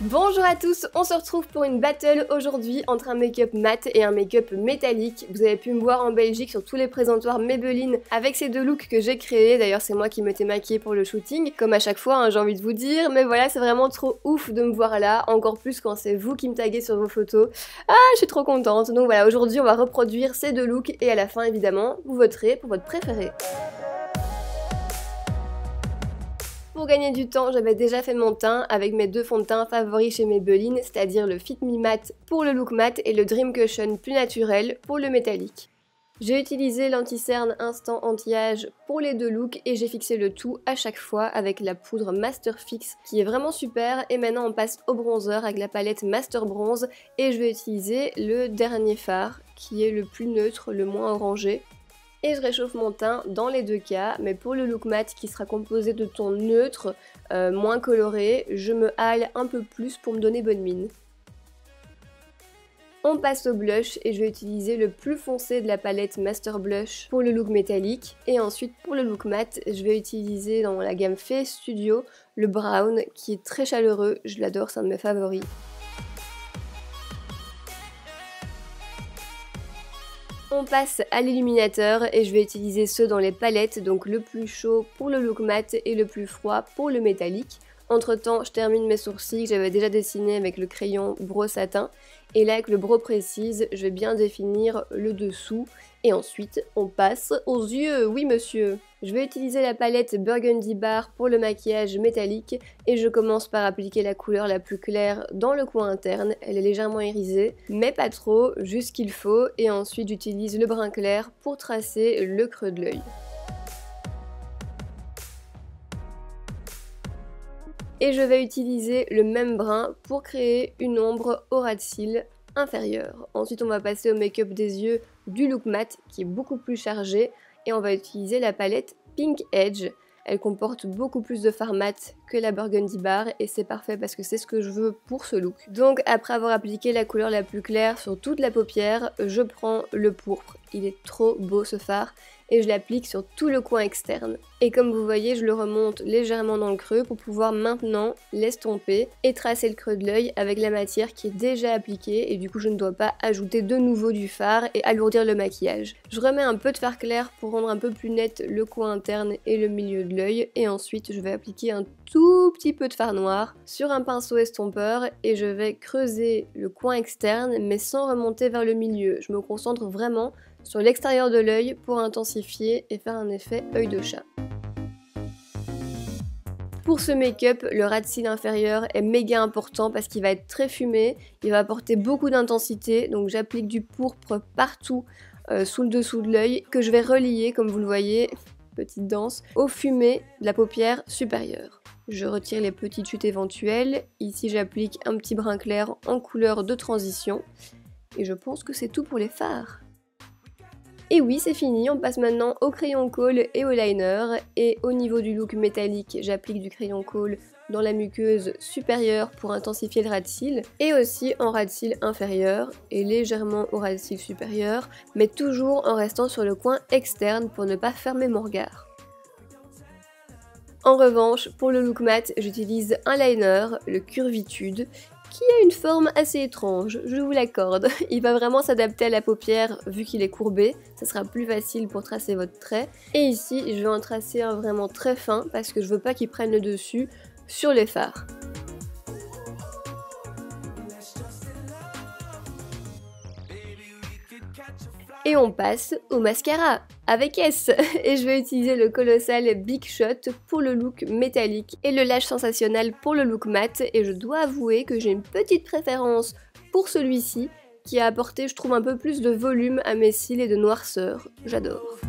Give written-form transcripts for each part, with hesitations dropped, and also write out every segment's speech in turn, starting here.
Bonjour à tous, on se retrouve pour une battle aujourd'hui entre un make-up mat et un make-up métallique. Vous avez pu me voir en Belgique sur tous les présentoirs Maybelline avec ces deux looks que j'ai créés. D'ailleurs c'est moi qui m'étais maquillée pour le shooting, comme à chaque fois hein, j'ai envie de vous dire. Mais voilà, c'est vraiment trop ouf de me voir là, encore plus quand c'est vous qui me taguez sur vos photos. Ah, je suis trop contente. Donc voilà, aujourd'hui on va reproduire ces deux looks et à la fin évidemment, vous voterez pour votre préféré. Pour gagner du temps, j'avais déjà fait mon teint avec mes deux fonds de teint favoris chez Maybelline, c'est-à-dire le Fit Me Matte pour le look mat et le Dream Cushion plus naturel pour le métallique. J'ai utilisé l'anti-cerne instant anti-âge pour les deux looks et j'ai fixé le tout à chaque fois avec la poudre Master Fix qui est vraiment super. Et maintenant on passe au bronzer avec la palette Master Bronze et je vais utiliser le dernier fard qui est le plus neutre, le moins orangé. Et je réchauffe mon teint dans les deux cas, mais pour le look mat qui sera composé de tons neutres, moins colorés, je me hâle un peu plus pour me donner bonne mine. On passe au blush et je vais utiliser le plus foncé de la palette Master Blush pour le look métallique. Et ensuite pour le look mat, je vais utiliser dans la gamme Face Studio le brown qui est très chaleureux, je l'adore, c'est un de mes favoris. On passe à l'illuminateur et je vais utiliser ceux dans les palettes, donc le plus chaud pour le look mat et le plus froid pour le métallique. Entre temps, je termine mes sourcils que j'avais déjà dessinés avec le crayon Brow Satin. Et là, avec le Brow Précise, je vais bien définir le dessous. Et ensuite, on passe aux yeux, oui monsieur. Je vais utiliser la palette Burgundy Bar pour le maquillage métallique. Et je commence par appliquer la couleur la plus claire dans le coin interne. Elle est légèrement irisée, mais pas trop, juste ce qu'il faut. Et ensuite, j'utilise le brun clair pour tracer le creux de l'œil. Et je vais utiliser le même brun pour créer une ombre au ras de cils inférieur. Ensuite on va passer au make-up des yeux du look mat qui est beaucoup plus chargé et on va utiliser la palette Pink Edge. Elle comporte beaucoup plus de fard mat que la Burgundy Bar et c'est parfait parce que c'est ce que je veux pour ce look. Donc après avoir appliqué la couleur la plus claire sur toute la paupière, je prends le pourpre. Il est trop beau ce fard et je l'applique sur tout le coin externe. Et comme vous voyez, je le remonte légèrement dans le creux pour pouvoir maintenant l'estomper et tracer le creux de l'œil avec la matière qui est déjà appliquée et du coup je ne dois pas ajouter de nouveau du fard et alourdir le maquillage. Je remets un peu de fard clair pour rendre un peu plus net le coin interne et le milieu de l'œil et ensuite je vais appliquer un tout petit peu de fard noir sur un pinceau estompeur et je vais creuser le coin externe mais sans remonter vers le milieu. Je me concentre vraiment sur l'extérieur de l'œil pour intensifier et faire un effet œil de chat. Pour ce make-up, le ras de cils inférieur est méga important parce qu'il va être très fumé, il va apporter beaucoup d'intensité, donc j'applique du pourpre partout sous le dessous de l'œil que je vais relier, comme vous le voyez, petite danse, au fumé de la paupière supérieure. Je retire les petites chutes éventuelles, ici j'applique un petit brun clair en couleur de transition et je pense que c'est tout pour les fards. Et oui, c'est fini, on passe maintenant au crayon colle et au liner. Et au niveau du look métallique, j'applique du crayon colle dans la muqueuse supérieure pour intensifier le ras de cils. Et aussi en ras de cils inférieur et légèrement au ras de cils supérieur, mais toujours en restant sur le coin externe pour ne pas fermer mon regard. En revanche, pour le look mat, j'utilise un liner, le Curvitude, qui a une forme assez étrange, je vous l'accorde. Il va vraiment s'adapter à la paupière vu qu'il est courbé, ça sera plus facile pour tracer votre trait. Et ici, je vais en tracer un vraiment très fin parce que je veux pas qu'il prenne le dessus sur les fards. Et on passe au mascara avec S et je vais utiliser le colossal Big Shot pour le look métallique et le Lash Sensationnel pour le look mat et je dois avouer que j'ai une petite préférence pour celui-ci qui a apporté je trouve un peu plus de volume à mes cils et de noirceur, j'adore.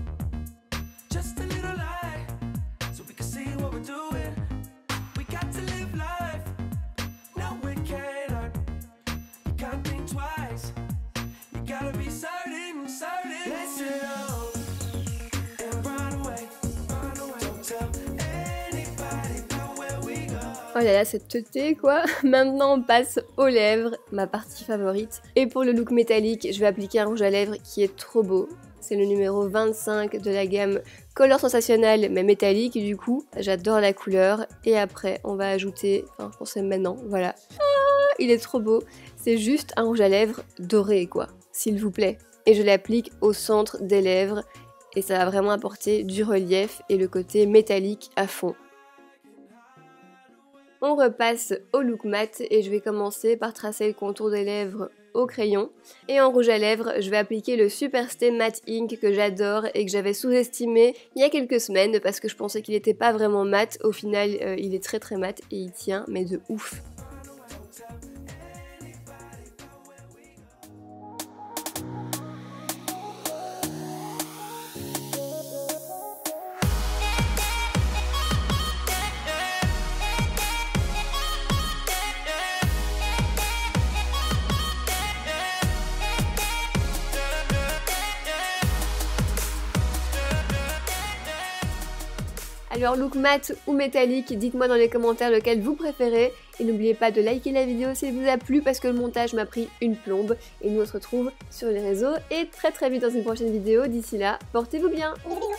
Oh là là, cette teuté quoi. Maintenant on passe aux lèvres, ma partie favorite. Et pour le look métallique, je vais appliquer un rouge à lèvres qui est trop beau. C'est le numéro 25 de la gamme Color Sensationnel mais métallique du coup. J'adore la couleur. Et après on va ajouter, enfin je pense que c'est maintenant, voilà. Ah, il est trop beau. C'est juste un rouge à lèvres doré quoi, s'il vous plaît. Et je l'applique au centre des lèvres et ça va vraiment apporter du relief et le côté métallique à fond. On repasse au look mat et je vais commencer par tracer le contour des lèvres au crayon. Et en rouge à lèvres, je vais appliquer le Superstay Matte Ink que j'adore et que j'avais sous-estimé il y a quelques semaines parce que je pensais qu'il n'était pas vraiment mat. Au final, il est très mat et il tient, mais de ouf. Alors look mat ou métallique, dites-moi dans les commentaires lequel vous préférez. Et n'oubliez pas de liker la vidéo si elle vous a plu parce que le montage m'a pris une plombe. Et nous on se retrouve sur les réseaux et très vite dans une prochaine vidéo. D'ici là, portez-vous bien. Bisous.